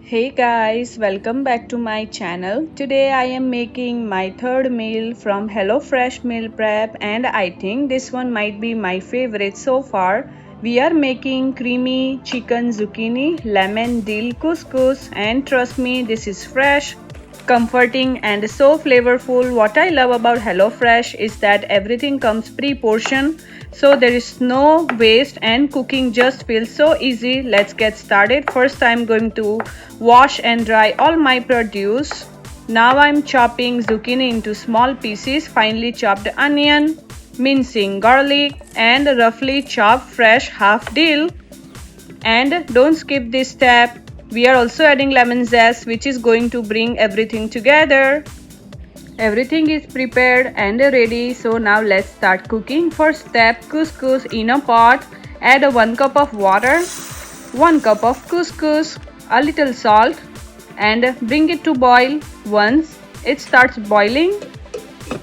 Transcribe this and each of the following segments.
Hey guys, welcome back to my channel. Today I am making my third meal from HelloFresh meal prep and I think this one might be my favorite so far. We are making creamy chicken zucchini lemon dill couscous and trust me, this is fresh, comforting and so flavorful. What I love about HelloFresh is that everything comes pre-portioned, so there is no waste and cooking just feels so easy. Let's get started. First I'm going to wash and dry all my produce. Now I'm chopping zucchini into small pieces, finely chopped onion, mincing garlic and roughly chopped fresh half dill. And don't skip this step. We are also adding lemon zest, which is going to bring everything together. Everything is prepared and ready, so now let's start cooking. First step, couscous in a pot. Add 1 cup of water, 1 cup of couscous, a little salt and bring it to boil. Once it starts boiling,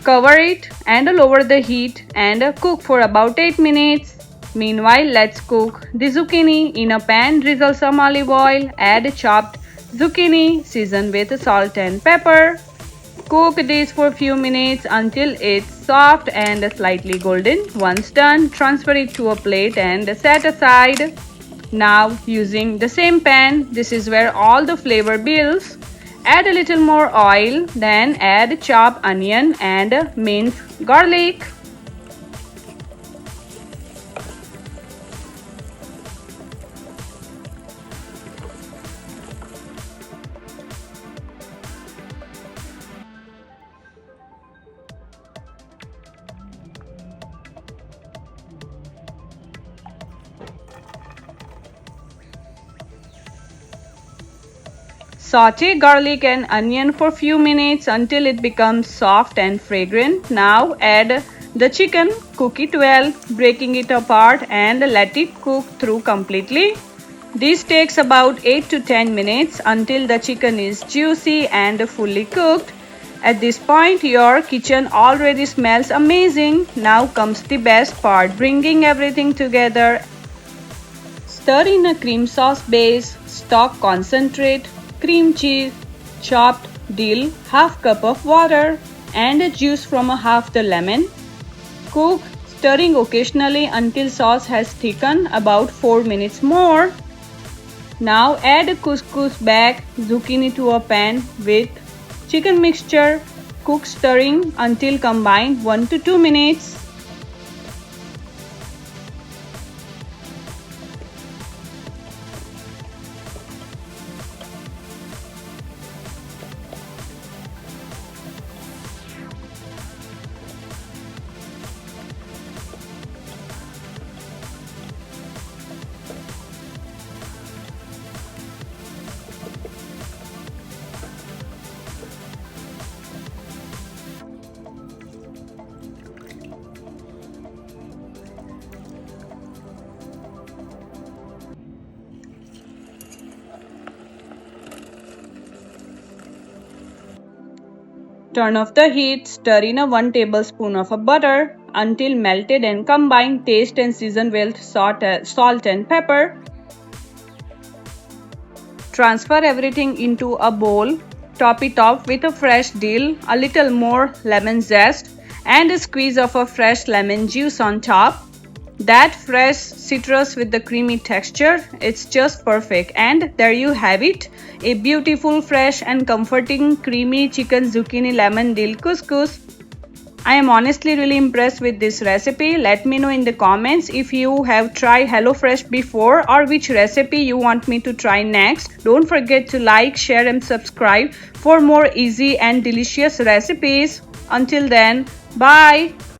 cover it and lower the heat and cook for about 8 minutes. Meanwhile, let's cook the zucchini. In a pan, drizzle some olive oil, add chopped zucchini, season with salt and pepper. Cook this for a few minutes until it's soft and slightly golden. Once done, transfer it to a plate and set aside. Now, using the same pan, this is where all the flavor builds. Add a little more oil, then add chopped onion and minced garlic. Saute garlic and onion for few minutes until it becomes soft and fragrant. Now add the chicken, cook it well, breaking it apart and let it cook through completely. This takes about 8 to 10 minutes until the chicken is juicy and fully cooked. At this point, your kitchen already smells amazing. Now comes the best part, bringing everything together. Stir in a cream sauce base, stock concentrate, cream cheese, chopped dill, half cup of water and juice from a half the lemon. Cook, stirring occasionally until sauce has thickened about 4 minutes more. Now add couscous bag, zucchini to a pan with chicken mixture. Cook stirring until combined 1 to 2 minutes. Turn off the heat, stir in a 1 tablespoon of butter until melted and combine. Taste and season with salt and pepper. Transfer everything into a bowl. Top it off with a fresh dill, a little more lemon zest and a squeeze of a fresh lemon juice on top. That fresh citrus with the creamy texture, it's just perfect. And there you have it, a beautiful, fresh and comforting creamy chicken zucchini lemon dill couscous. I am honestly really impressed with this recipe. Let me know in the comments if you have tried HelloFresh before or which recipe you want me to try next. Don't forget to like, share and subscribe for more easy and delicious recipes. Until then, bye.